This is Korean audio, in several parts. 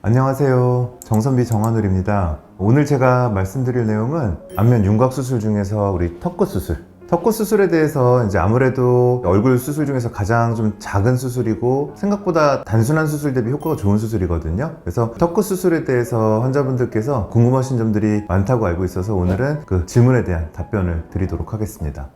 안녕하세요. 정선비 정한울입니다. 오늘 제가 말씀드릴 내용은 안면 윤곽 수술 중에서 우리 턱끝 수술. 턱끝 수술에 대해서 이제 아무래도 얼굴 수술 중에서 가장 좀 작은 수술이고 생각보다 단순한 수술 대비 효과가 좋은 수술이거든요. 그래서 턱끝 수술에 대해서 환자분들께서 궁금하신 점들이 많다고 알고 있어서 오늘은 그 질문에 대한 답변을 드리도록 하겠습니다.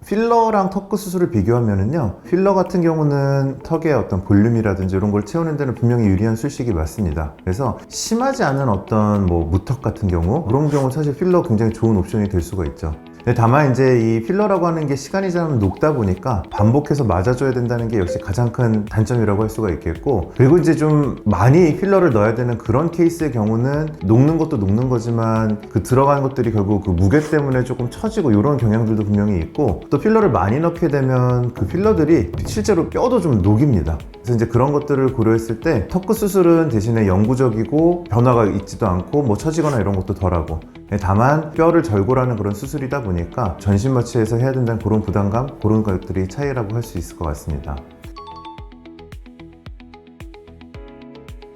필러랑 턱끝 수술을 비교하면은요, 필러 같은 경우는 턱의 어떤 볼륨이라든지 이런 걸 채우는 데는 분명히 유리한 수식이 맞습니다. 그래서 심하지 않은 어떤 무턱 같은 경우, 그런 경우 사실 필러 굉장히 좋은 옵션이 될 수가 있죠. 다만 이제 이 필러라고 하는 게 시간이 지나면 녹다 보니까 반복해서 맞아줘야 된다는 게 역시 가장 큰 단점이라고 할 수가 있겠고, 그리고 이제 좀 많이 필러를 넣어야 되는 그런 케이스의 경우는 녹는 것도 녹는 거지만 그 들어가는 것들이 결국 그 무게 때문에 조금 처지고 이런 경향들도 분명히 있고, 또 필러를 많이 넣게 되면 그 필러들이 실제로 뼈도 좀 녹입니다. 그래서 이제 그런 것들을 고려했을 때 턱끝 수술은 대신에 영구적이고 변화가 있지도 않고 처지거나 이런 것도 덜하고, 다만 뼈를 절골하는 그런 수술이다 보니까 전신 마취에서 해야 된다는 그런 부담감, 그런 것들이 차이라고 할 수 있을 것 같습니다.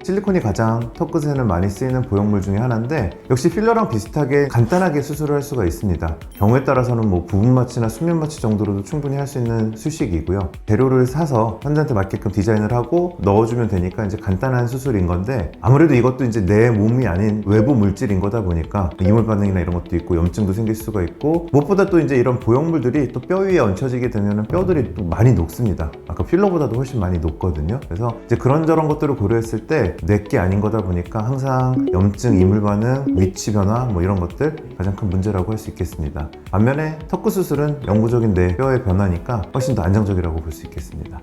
실리콘이 가장 턱끝에는 많이 쓰이는 보형물 중에 하나인데, 역시 필러랑 비슷하게 간단하게 수술을 할 수가 있습니다. 경우에 따라서는 부분 마취나 수면 마취 정도로도 충분히 할 수 있는 수식이고요. 재료를 사서 환자한테 맞게끔 디자인을 하고 넣어주면 되니까 이제 간단한 수술인 건데, 아무래도 이것도 이제 내 몸이 아닌 외부 물질인 거다 보니까 이물 반응이나 이런 것도 있고 염증도 생길 수가 있고, 무엇보다 또 이제 이런 보형물들이 또 뼈 위에 얹혀지게 되면 뼈들이 또 많이 녹습니다. 아까 필러보다도 훨씬 많이 녹거든요. 그래서 이제 그런저런 것들을 고려했을 때 내게 아닌 거다 보니까 항상 염증, 이물 반응, 위치 변화 이런 것들 가장 큰 문제라고 할 수 있겠습니다. 반면에 턱끝 수술은 영구적인 내 뼈의 변화니까 훨씬 더 안정적이라고 볼 수 있겠습니다.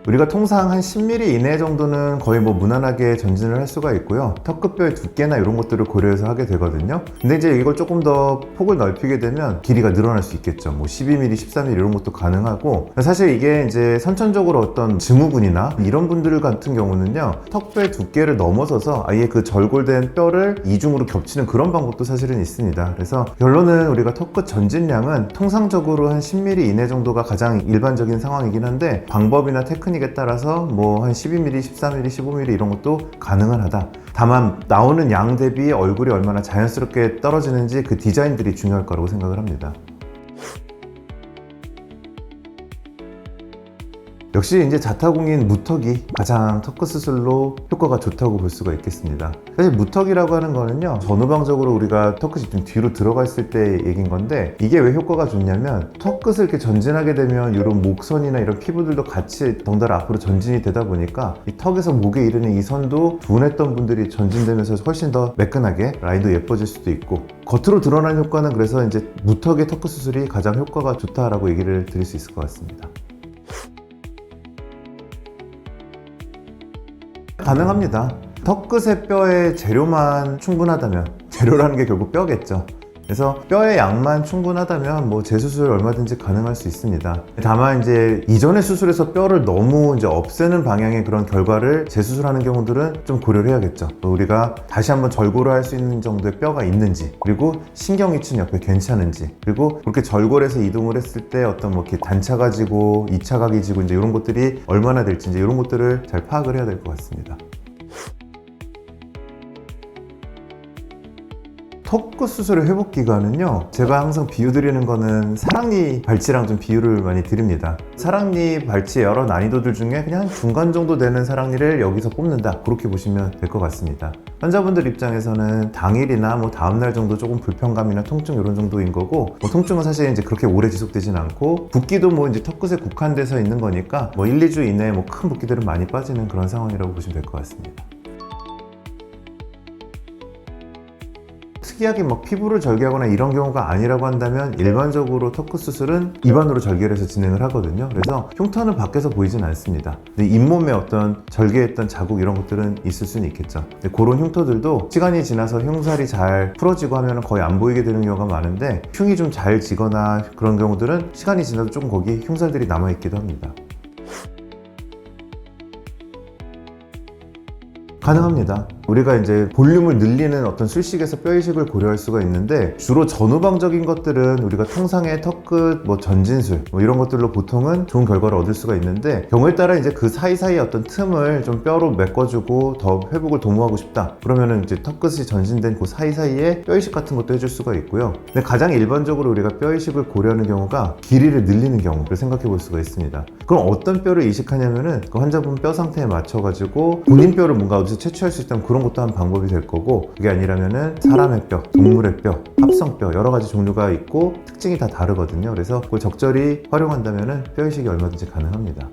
우리가 통상 한 10mm 이내 정도는 거의 무난하게 전진을 할 수가 있고요. 턱끝뼈의 두께나 이런 것들을 고려해서 하게 되거든요. 근데 이제 이걸 조금 더 폭을 넓히게 되면 길이가 늘어날 수 있겠죠. 12mm, 13mm 이런 것도 가능하고, 사실 이게 이제 선천적으로 어떤 증후군이나 이런 분들 같은 경우는요, 턱뼈의 두께를 넘어서서 아예 그 절골된 뼈를 이중으로 겹치는 그런 방법도 사실은 있습니다. 그래서 결론은 우리가 턱끝 전진량은 통상적으로 한 10mm 이내 정도가 가장 일반적인 상황이긴 한데, 방법이나 테크닉 에 따라서 한 12mm, 14mm, 15mm 이런 것도 가능은 하다. 다만 나오는 양 대비 얼굴이 얼마나 자연스럽게 떨어지는지 그 디자인들이 중요할 거라고 생각을 합니다. 역시 이제 자타공인 무턱이 가장 턱끝 수술로 효과가 좋다고 볼 수가 있겠습니다. 사실 무턱이라고 하는 거는요, 전후방적으로 우리가 턱끝이 좀 뒤로 들어가 있을 때 얘기인 건데, 이게 왜 효과가 좋냐면 턱끝을 이렇게 전진하게 되면 이런 목선이나 이런 피부들도 같이 덩달아 앞으로 전진이 되다 보니까 이 턱에서 목에 이르는 이 선도 둔했던 분들이 전진되면서 훨씬 더 매끈하게 라인도 예뻐질 수도 있고, 겉으로 드러난 효과는 그래서 이제 무턱의 턱끝 수술이 가장 효과가 좋다라고 얘기를 드릴 수 있을 것 같습니다. 가능합니다. 턱끝의 뼈의 재료만 충분하다면, 재료라는 게 결국 뼈겠죠. 그래서 뼈의 양만 충분하다면 재수술 얼마든지 가능할 수 있습니다. 다만 이제 이전의 수술에서 뼈를 너무 이제 없애는 방향의 그런 결과를 재수술하는 경우들은 좀 고려를 해야겠죠. 우리가 다시 한번 절골을 할 수 있는 정도의 뼈가 있는지, 그리고 신경 위치는 옆에 괜찮은지, 그리고 그렇게 절골해서 이동을 했을 때 어떤 이렇게 단차가 지고 2차각이 지고 이제 이런 것들이 얼마나 될지 이제 이런 것들을 잘 파악을 해야 될 것 같습니다. 턱끝 수술의 회복 기간은요, 제가 항상 비유드리는 거는 사랑니 발치랑 좀 비유를 많이 드립니다. 사랑니 발치의 여러 난이도들 중에 그냥 한 중간 정도 되는 사랑니를 여기서 뽑는다, 그렇게 보시면 될 것 같습니다. 환자분들 입장에서는 당일이나 다음날 정도 조금 불편감이나 통증 이런 정도인 거고, 통증은 사실 이제 그렇게 오래 지속되진 않고, 붓기도 이제 턱끝에 국한돼서 있는 거니까 1, 2주 이내에 큰 붓기들은 많이 빠지는 그런 상황이라고 보시면 될 것 같습니다. 특이하게 피부를 절개하거나 이런 경우가 아니라고 한다면 일반적으로 턱끝 수술은 입안으로 절개를 해서 진행을 하거든요. 그래서 흉터는 밖에서 보이진 않습니다. 근데 잇몸에 어떤 절개했던 자국 이런 것들은 있을 수는 있겠죠. 근데 그런 흉터들도 시간이 지나서 흉살이 잘 풀어지고 하면 거의 안 보이게 되는 경우가 많은데, 흉이 좀 잘 지거나 그런 경우들은 시간이 지나도 조금 거기 흉살들이 남아있기도 합니다. 가능합니다. 우리가 이제 볼륨을 늘리는 어떤 술식에서 뼈 이식을 고려할 수가 있는데, 주로 전후방적인 것들은 우리가 통상의 턱끝, 뭐 전진술 뭐 이런 것들로 보통은 좋은 결과를 얻을 수가 있는데, 경우에 따라 이제 그 사이사이에 어떤 틈을 좀 뼈로 메꿔주고 더 회복을 도모하고 싶다 그러면은 이제 턱끝이 전진된 그 사이사이에 뼈 이식 같은 것도 해줄 수가 있고요. 근데 가장 일반적으로 우리가 뼈 이식을 고려하는 경우가 길이를 늘리는 경우를 생각해 볼 수가 있습니다. 그럼 어떤 뼈를 이식하냐면은 그 환자분 뼈 상태에 맞춰 가지고 본인 뼈를 뭔가 어디서 채취할 수 있다면 그런 것도 한 방법이 될 거고, 그게 아니라면은 사람의 뼈, 동물의 뼈, 합성뼈 여러 가지 종류가 있고 특징이 다 다르거든요. 그래서 그걸 적절히 활용한다면은 뼈 이식이 얼마든지 가능합니다.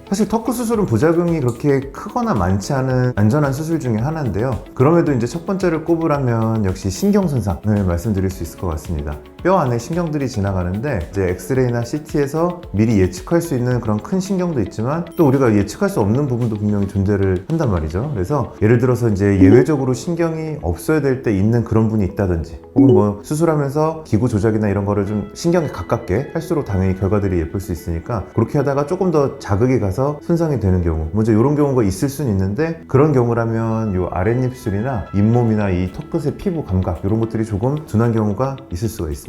사실 턱끝 수술은 부작용이 그렇게 크거나 많지 않은 안전한 수술 중에 하나인데요. 그럼에도 이제 첫 번째를 꼽으라면 역시 신경손상을 말씀드릴 수 있을 것 같습니다. 뼈 안에 신경들이 지나가는데 이제 엑스레이나 CT에서 미리 예측할 수 있는 그런 큰 신경도 있지만 또 우리가 예측할 수 없는 부분도 분명히 존재를 한단 말이죠. 그래서 예를 들어서 이제 예외적으로 신경이 없어야 될 때 있는 그런 분이 있다든지, 혹은 뭐 수술하면서 기구 조작이나 이런 거를 좀 신경에 가깝게 할수록 당연히 결과들이 예쁠 수 있으니까 그렇게 하다가 조금 더 자극이 가서 손상이 되는 경우, 먼저 이런 경우가 있을 수는 있는데, 그런 경우라면 요 아랫입술이나 잇몸이나 이 턱끝의 피부 감각 이런 것들이 조금 둔한 경우가 있을 수가 있습니다.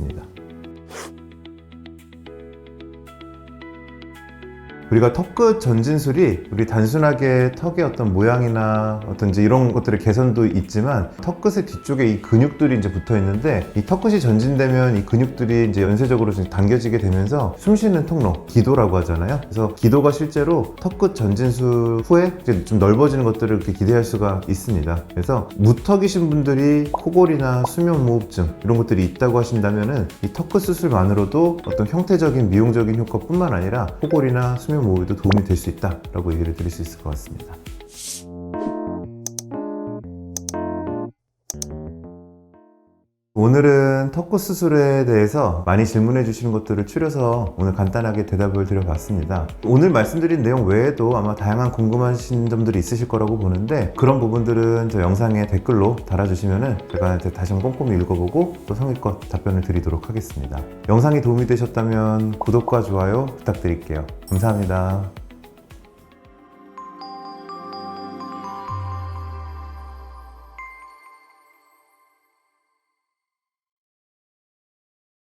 우리가 턱끝 전진술이 우리 단순하게 턱의 어떤 모양이나 어떤 이제 이런 것들의 개선도 있지만, 턱끝의 뒤쪽에 이 근육들이 이제 붙어 있는데, 이 턱끝이 전진되면 이 근육들이 이제 연쇄적으로 좀 당겨지게 되면서 숨 쉬는 통로, 기도라고 하잖아요. 그래서 기도가 실제로 턱끝 전진술 후에 이제 좀 넓어지는 것들을 이렇게 기대할 수가 있습니다. 그래서 무턱이신 분들이 코골이나 수면무호흡증 이런 것들이 있다고 하신다면은 이 턱끝 수술만으로도 어떤 형태적인 미용적인 효과뿐만 아니라 코골이나 수면 모에도 도움이 될 수 있다라고 얘기를 드릴 수 있을 것 같습니다. 오늘은 턱끝 수술에 대해서 많이 질문해 주시는 것들을 추려서 오늘 간단하게 대답을 드려봤습니다. 오늘 말씀드린 내용 외에도 아마 다양한 궁금하신 점들이 있으실 거라고 보는데, 그런 부분들은 저 영상에 댓글로 달아주시면 제가 다시 한번 꼼꼼히 읽어보고 또 성의껏 답변을 드리도록 하겠습니다. 영상이 도움이 되셨다면 구독과 좋아요 부탁드릴게요. 감사합니다.